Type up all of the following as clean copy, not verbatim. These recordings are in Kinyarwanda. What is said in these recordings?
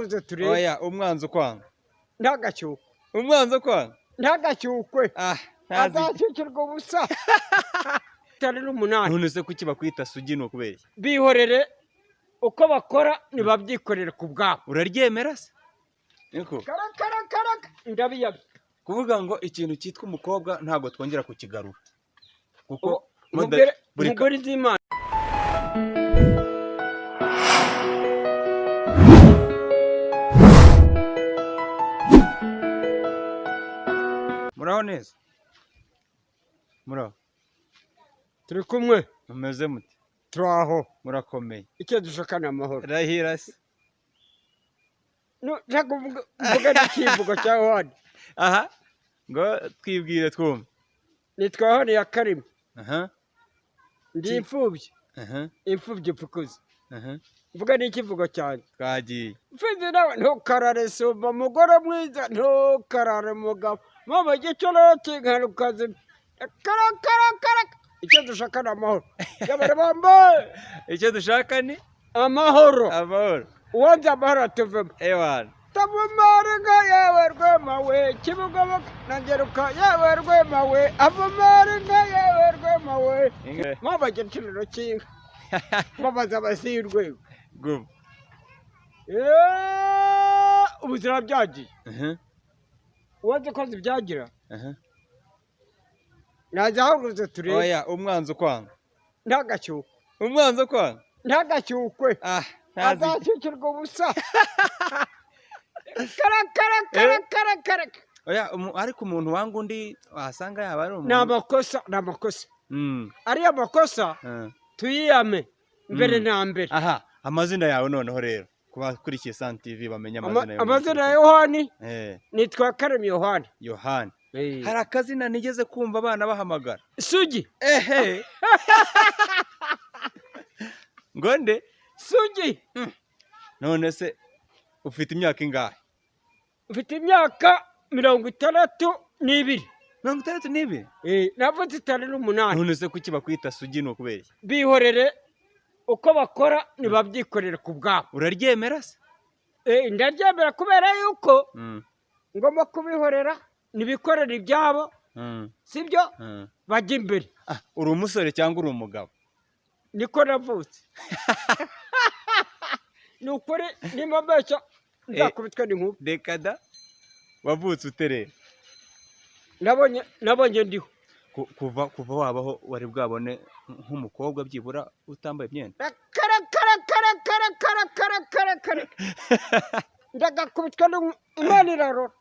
turebe. Oya umwanzi ukwanga. Ntagashyukwe. Umwanzi ukwanga. Ntagashyukwe. Ntazi. Azashyukirwa ubusa. Tari n'umunani. None se kuki bakwita isugi no kubera? Bihorere uko bakora nibabyikorera ku bwabo. Uraryemera se? Niko. Karaka. Ndabiyabe. Kuvuga ngo ikintu cyitwa umukobwa ntago twongera kukigarura. Kuko mugore z'Imana. Muraho neza? Muraho. Turi kumwe. Mumeze muti? Turaho. Murakomeye. Icyo dushakana amahoro. Rahira se. No kuvuga n'ikivugo cya Yohani. Aha. Ngo twibwire twumve. Nitwa Yohani ya Karima. Aha. Ndi imfubyi. Aha. Imfubyi pfukuzi. Aha. Mvuga n'ikivugo cyane. Twagiye. Mfizi nawe ntukarare suba mugore mwiza ntukarare mugabo. Mama gicoro kinkarukazi. Kara. Icyo dushakana amahoro. Yabare bambaye. Icyo dushaka ni amahoro. amahoro. Uwanze amahoro atuvemo. Ewana. Tavumaringa yewe rwema we kibuga nangeruka yewe rwema we avumaringa yewe rwema we mama giciro kinga babaza abasirwe gum ubuzira byagiye uwanze ko zibyagira nazahuruze turebe. Oya umwanzi ukwanga. Ntagashyukwe. Umwanzi ukwanga. Ntagashyukwe. Azashyukirwa ubusa. Kara. Oya ariko umuntu wanga undi wasanga yaba ari umuntu. N'amakosa. Ari amakosa tuyiyame mbere na mbere. Aha, amazina yawe noneho rero kubakurikiye Sun TV bamenya amazina yawe. Amazina ya Yohani. Nitwa Karimi Yohani. Yohani. Hari akazina nigeze kumva abana bahamagara. Isugi. Ngonde Sugi. None se ufite imyaka ingahe? Ufite imyaka 62. 62? Navutse 8. None se kuki bakwita isugi no kubera? Bihorere uko bakora nibabyikorera ku bwabo. Uraryemera se? Ndaryemera kubera yuko ngomba kubihorera nibikorera ibyabo. Sibyo? Bajya imbere. Uri umusore cyangwa uri umugabo? Niko navutse. Nukuri nimba mbeshya nzakubitwa n'inkuba. Reka da. Wavutse uterera? Nabonye ndiho. Kuva wabaho wari bwabone nk'umukobwa byibura utambaye imyenda? Kara. Ndagakubitwa n'Imana irarora.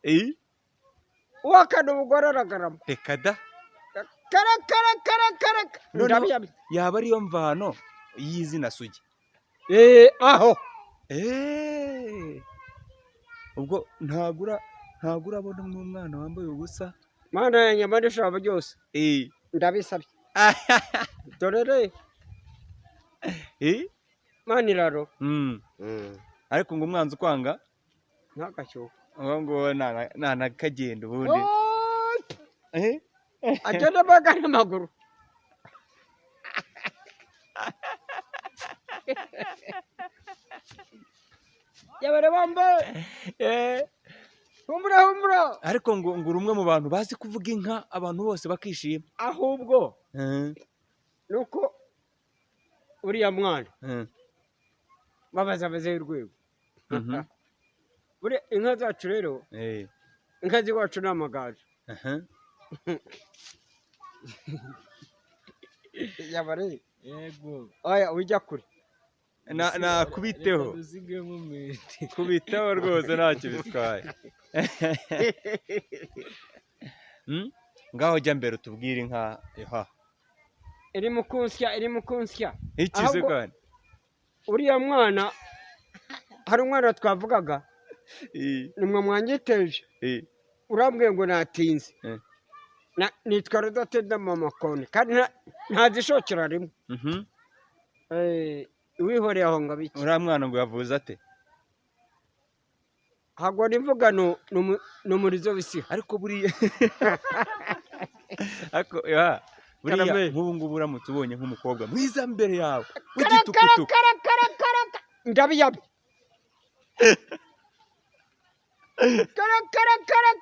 Wakana umugore aragarama. Reka da. Kara. Ndabiyabe. Yaba ariyo mvano y'izina Sugi. Aho. Ubwo ntagura abona n'umwana wambaye ubusa. Mana ya nyamane shaba byose. Ndabisabye. Dorere. Mana iraro. Ariko ngo umwanzi ukwanga ntagashyukwe. ngo nana kagenda ubundi. Agenda bagana amaguru. Yabare bambaye. Humbura. Ariko ngo umwe mu bantu bazi kuvuga inka abantu bose bakishima. Ahubwo nuko uriya mwana babaza y'urwego. Buri inka zacu rero inka ziwacu ni amagaju. Yabare yego. Oya ujya kure. Kubiteho. Kubiteho rwose ntacyo bitwaye. Ngaho jya mbere utubwire inka iha. Iri mu kunsya. Ikize kandi. Uriya mwana hari umwana twavugaga. Nimwe mwangiteje. Urambwiye ngo natinze. Nitwa Rudatenda mama kone kandi ntazishokera rimwe. Wihoreye aho ngabiki. Uriya mwana ngo yavuze ate? Hagwa nimvuga numurizo bisiha. Ariko buriya buriya nk'ubu ngubu uramutse ubonye nk'umukobwa mwiza mbere yawe w'igitukutuku. Ndabiyabe.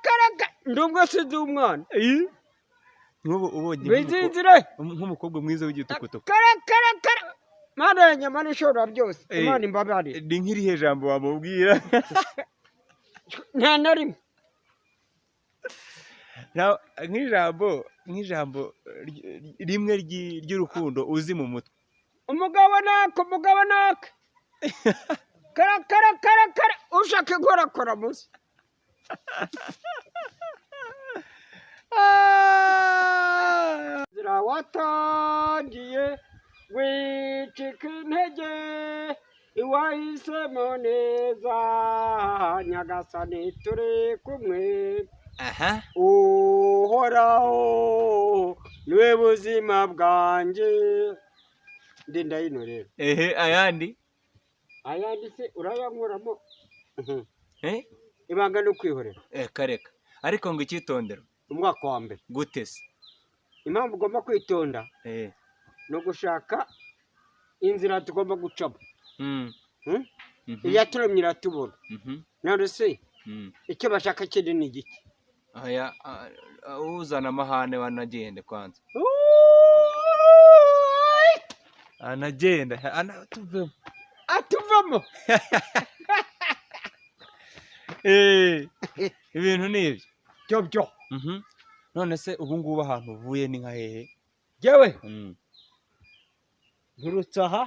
kara ndumwe sinzi umwana nk'ubu ubonye bizinzire nk'umukobwa mwiza w'igitukutuku kara mana ya nyama n'ishobora byose imana imbabarire ni nk'irihe jambo wamubwira nta na rimwe nk'ijambo rimwe ry'urukundo uzi mu mutwe umugabo naka kara ushaka inkorakora muzi zira watangiye wicika intege iwahisemo neza nyagasani turi kumwe uhoraho niwe buzima bwanjye ndenda hino rero ayandi se urayankuramo ibanga no kwihorera kareka ariko ngo icyitondero umwaka wa mbere gute se impamvu ugomba kwitonda no gushaka inzira tugomba gucamo iyaturemye iratubona none se icyo bashaka kindi ni igiki uzana amahane wanagende kwanza anagenda atuvamo ibintu ni ibyo byo none se ubu ngubu ahantu uvuye ni nka hehe yewe nturutse aha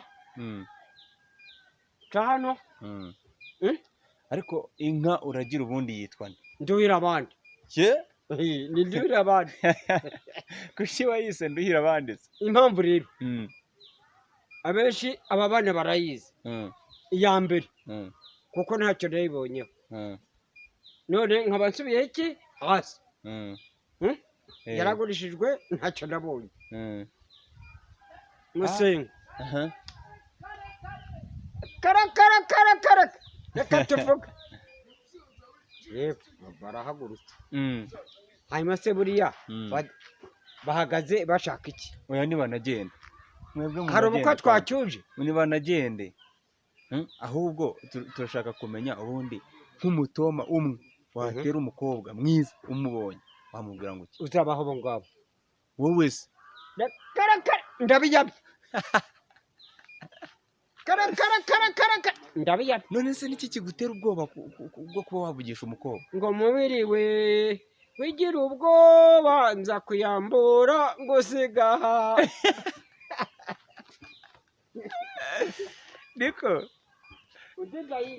ca hano ariko inka uragira ubundi yitwa nde nduhira abandi ni nduhira abandi kuki wayise nduhira abandi impamvu rero abenshi aba bana barayizi iya mbere kuko ntacyo nayibonyeho none nkaba nsubiyeho iki hasi yaragurishijwe ntacyo nabonye musenga kara reka tuvuga barahagurutse hanyuma se buriya bahagaze bashaka iki oya ntibanagende hari ubukwe twacyuje ntibanagende ahubwo turashaka kumenya ubundi nk'umutoma umwe watera umukobwa mwiza umubonye wamubwira ngo iki uzabaho abo ngabo wowe se kara ndabiyabye kara ndabiyabye none se niki kigutera ubwoba bwo kuba wavugisha umukobwa ngo mubiri we wigira ubwoba nza kuyambura ngo sigaha niko udiga yi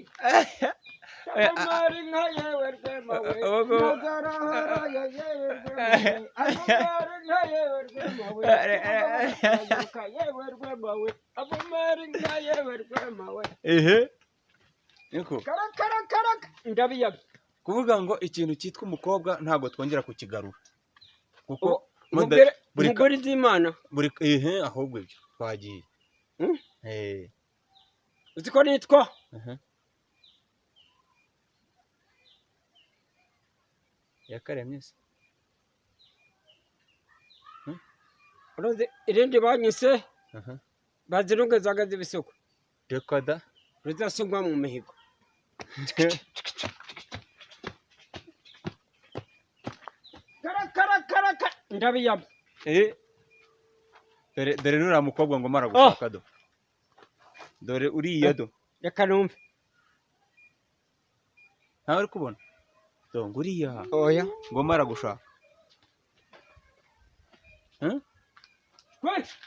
amari nka yewe rwemawe nagarahara ya yewe rwemawe amari nka yewe rwemawe naguka yewe rwemawe amari nka yewe rwemawe niko kara ndabiyabye kuvuga ngo ikintu cyitwa umukobwa ntabwo twongera kukigarura kuko umugore z'Imana buri ahubwo ibyo twagiye uzi ko nitwa yakaremye se uruzi irindi banyise bazirungezaga z'ibisuko reka da ruzasugwa mu mihigo kara ndabiyabye dore nuriya mukobwa ngo mara gushaka do dore uriya do reka numve ntawe uri kubona do ngo uriya oya ngo mara gushaka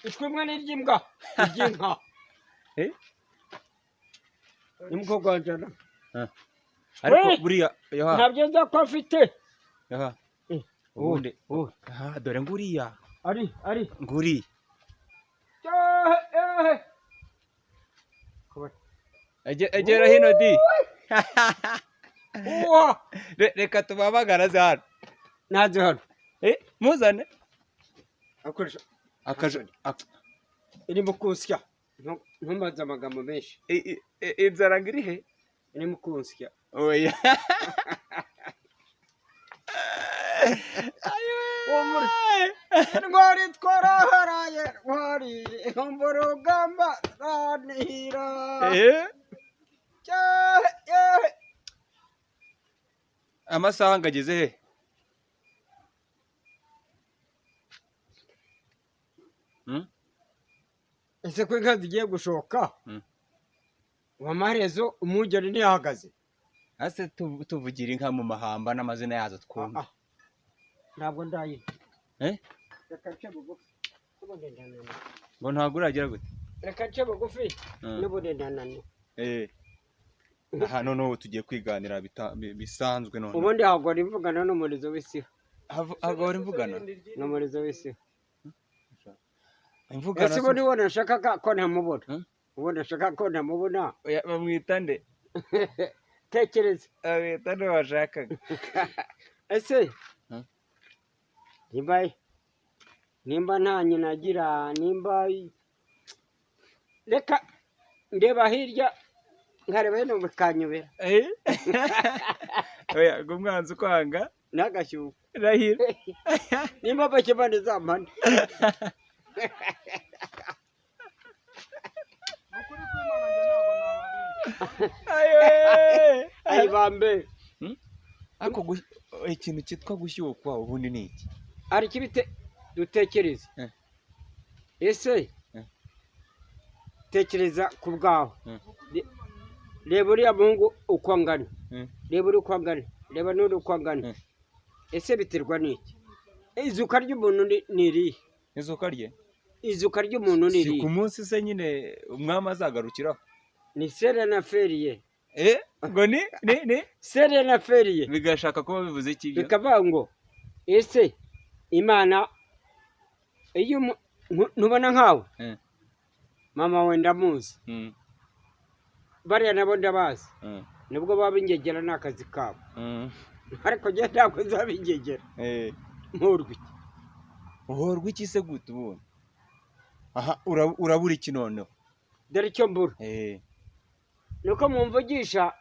ishwimwe n'iry'imbwa iry'inka n'umukobwa wanjye ariko buriya ntabyo nza ko afite ubundi dore ngo uriya ari ngo uriya egera hino di reka tubamagara ze hano naze hano muzane akoresha akaje irimo kunsya ntumaze amagambo menshi inzara ngo iri he irimo kunsya oya ntwari twaraharaye ntwari nkumva urugamba ranira amasaha ngageze he? ese ko inka zigiye gushoka amaherezo umwungeri ntiyahagaze ase tuvugira inka mu mahamba n'amazina yazo twumva. ntabwo ndayiha reka nce bugufi ngo ntabwo uragira gute? reka nce bugufi n'ubundi ndananiwe. aha noneho tugiye kwiganira bisanzwe none. ubundi hagora imvugana n'umurizo w'isiha. hagora imvugana n'umurizo w'isiha. imvugana ese ubundi ubona nshaka ko ntamubona. ubundi nshaka ko ntamubona. bamwita nde? tekereza. bamwita nde washakaga? ese nimba nta nyina agira, nimba reka ndeba hirya nkareba hino bikanyobera. ngo umwanzi ukwanga ntagashyukwe rahira. nimba bakemane zampane. ayi bambe. ariko ikintu cyitwa gushyukwa ubundi ni iki? ari kibite dutekereza. ese tekereza ku bwawe. reba uriya muhungu uko angana, reba uri uko angana, reba n'uri uko angana. ese biterwa n'iki? izuka ry'umuntu ni irihe? izuka rye? izuka ry'umuntu ni irihe? si ku munsi se nyine umwami azagarukiraho? ni sere na feriye. ngo ni sere na feriye. bigashaka kuba bivuze iki? bikavuga ngo ese imana iyo ntubona nkawe mama we ndamuzi, bariya nabo ndabazi, nibwo baba ingegera ni akazi kabo. ariko njye ntabwo nzaba ingegera. mpurwa iki? uhorwa iki se gute ubundi? aha urabura iki noneho? dore icyo mbura nuko mumvugisha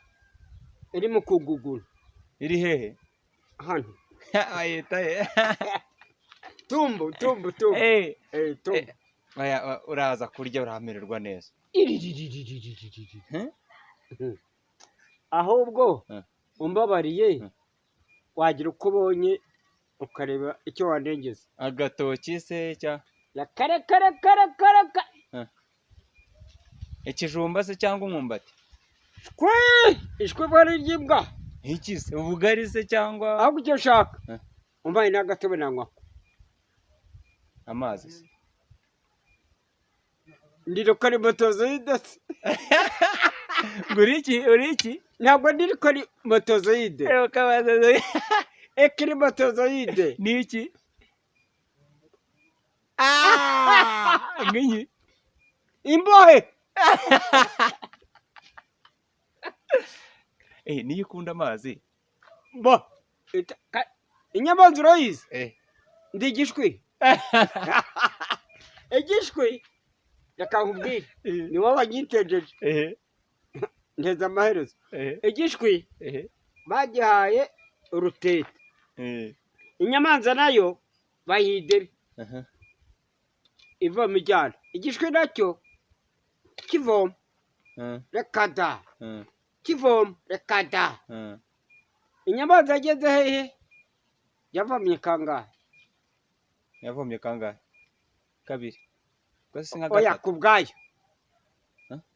iri mu kugugura. iri hehe? hano ayita he? tumbu. uraza kurya uramererwa neza. ahubwo umbabariye wagira uko ubonye ukareba icyo wanengeza. agatoki se cya kare ikijumba se cyangwa umwumbati? ishwe bari ry'imbwa. iki se? ubugari se cyangwa? ahubwo icyo ushaka umbaye n'agatobe nanywa. amazi se? ndiro kari motozoide. ngo uri iki? ntabwo ndiri kari motozoide. ekiri motozoide ni iki? nginyi imbohe. niyo ukunda amazi inyamanza urayizi? ndi igishwi. igishwi reka nkubwire ni wowe wanyitejeje. nteze amaherezo. igishwi bagihaye urutete, inyamanza nayo bayidebe ivoma ijyana. igishwi nacyo kivoma reka da, kivoma reka da. inyamanza yageze hehe? yavomye kangahe? yavomye kangahe? kabiri. oya ku bwayo.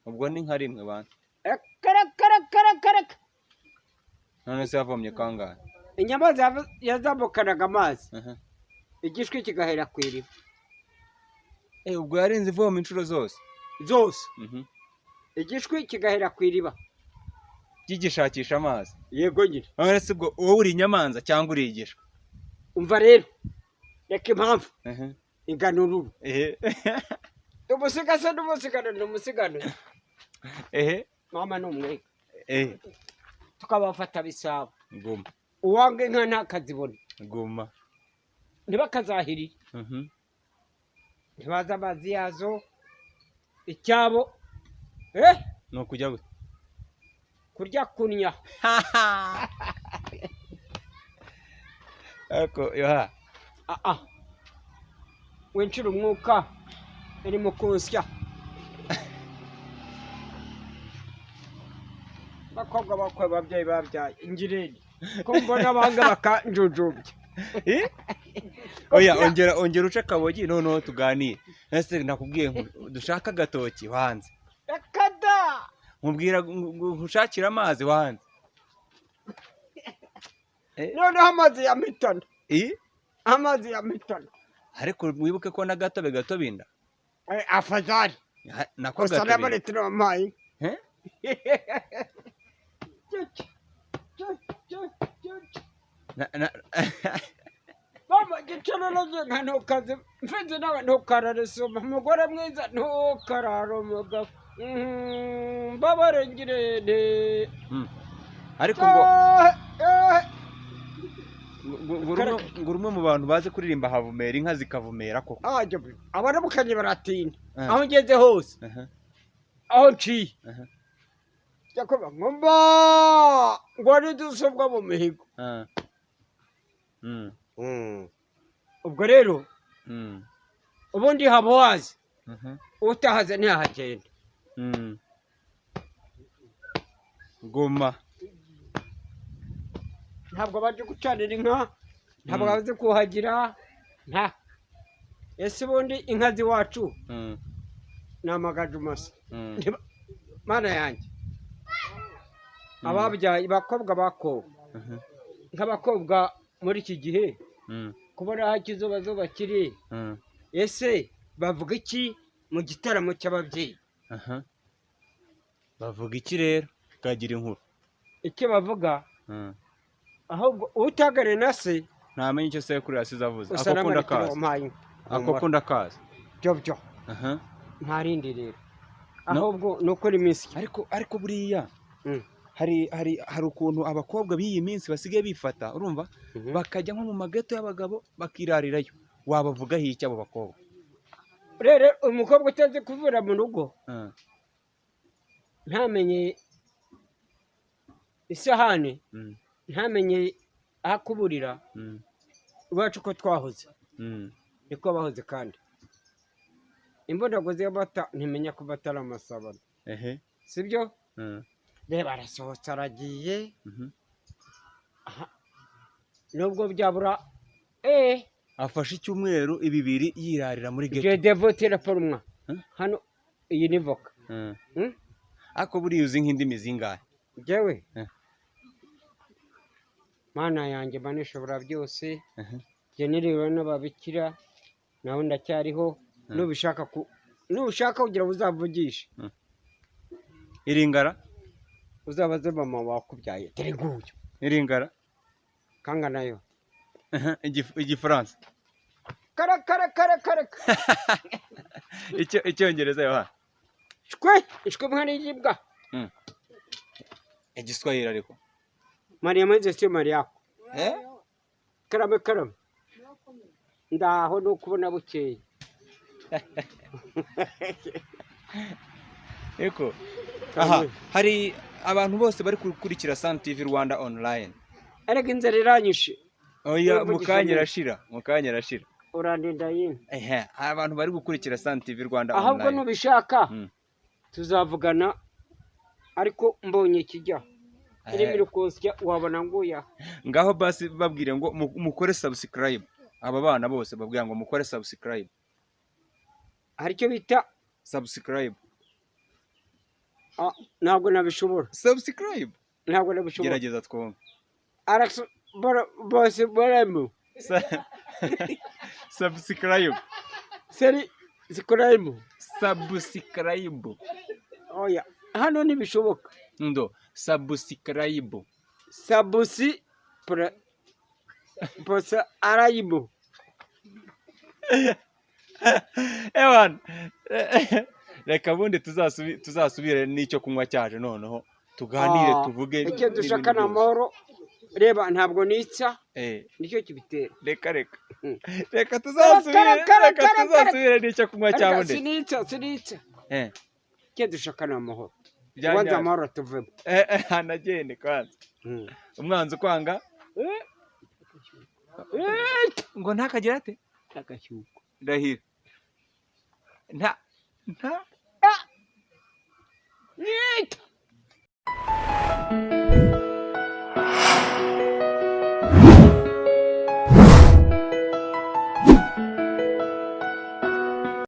ubwo ni nka rimwe bantu. none se yavomye kangahe? inyamanza yazamukanaga amazi, igishwi kigahera ku iriba. ubwo yarenze ivoma inshuro zose igishwi kigahera ku iriba kigishakisha amazi. yego nyine. none se ubwo wowe uri inyamanza cyangwa uri igishwi? umva rero reka impamvu inganururu. umusigase n'umusigano ni umusigano. mama ni umwega. tukabafata bisabo. guma. uwanga inka ntakazibona. guma. ntibakazahirire. ntibazi amazi yazo. icyabo ni ukujya gute? kurya kunya. ariko yoha winjira umwuka iri mu kunsya. bakobwa bakwe babyeyi babyaye ingireni. ko mbona abanga bakanjujubye. Oya ongera uce akabogi noneho tuganire. Ese nakubwiye dushaka agatoki wanze. Kada. Nkubwira ushakira amazi wanze. Noneho amazi ya mitano. Amazi ya mitano. Ariko wibuke ko na gatobe gatobinda. Afadhali. Nako gatobe. Sana bale tuna mai. Mama gicana naje ntukaze mfite nawe ntukararasoma umugore mwiza ntukararo mugabo babarengirene ariko ngo rumwe mu bantu baze kuririmba havumera inka zikavumera koko abaramukanye baratinda aho ngeze hose aho nciye yakoba ngomba ngo ari dusobwa mu mihigo ubwo rero ubundi haba wazi utahaze ntihagenda goma ntabwo baje gucanira inka ntabwo bazi kuhagira nta ese ubundi inka ziwacu ni amagaju masa mana yanjye ababyaye bakobwa bakowe nk'abakobwa muri iki gihe kubona aho ikizuba kiri ese bavuga iki mu gitaramo cy'ababyeyi bavuga iki rero kagira inkuru icyo bavuga ahubwo utagare na se ntamenye icyo sekuru yasize avuze akokunda kaza byo ntarindi rero ahubwo ni ukuri iminsi ariko buriya hari ukuntu abakobwa b'iyi minsi basigaye bifata urumva bakajya nko mu mageto y'abagabo bakirarirayo wabavugaho iki abo bakobwa rero umukobwa utazi kuvura mu rugo ntamenye isahani ntamenye aho akuburira iwacu ko twahoze niko bahoze kandi imbonagozi y'amata ntimenya ko batari amasabano sibyo reba arasohotse aragiye nubwo byabura afashe icyumweru ibibiri yirarira muri geto je devote raporumwa hano iyi ni voka ako buriya uzi nk'indimi zingahe jewe mana yanjye manishobora byose generewe n'ababikira naho ndacyariho nushaka kugira uzavugishe iringara uzabaze mama wakubyaye tereguye iringara kanga nayo igifaransa kara icyongereza yohana ishwe mwana y'igibwa igiswahili ariko mariya maze sio mariya karame ndaho no kubona bukeye eko hari abantu bose bari gukurikira Sun TV Rwanda online ariko inzara iranyishe oya mukanya irashira urandinda yine abantu bari gukurikira Sun TV Rwanda online ahubwo nubishaka tuzavugana ariko mbonye kijya irimo kunsya wabona nguya ngaho basi babwire ngo mukore subscribe aba bana bose babwira ngo mukore subscribe hari cyo bita subscribe ntabwo nabishobora subscribe ntabwo nabishobora gerageza twumve bose baramo subscribe seri subscribe oya hano ntibishoboka ndo subscribe posa arayibo ewan reka bundi tuzasubire n'icyo kunywa cyaje noneho tuganire tuvuge icyo dushaka na amahoro reba ntabwo nica nicyo kibitera reka tuzasubire n'icyo kunywa cyawe sinica icyo dushaka na amahoro wanza amahoro tuvemo anagende kwanza umwanzi kwanga ngo ntakagira ate ntagashyukwe ndahira nta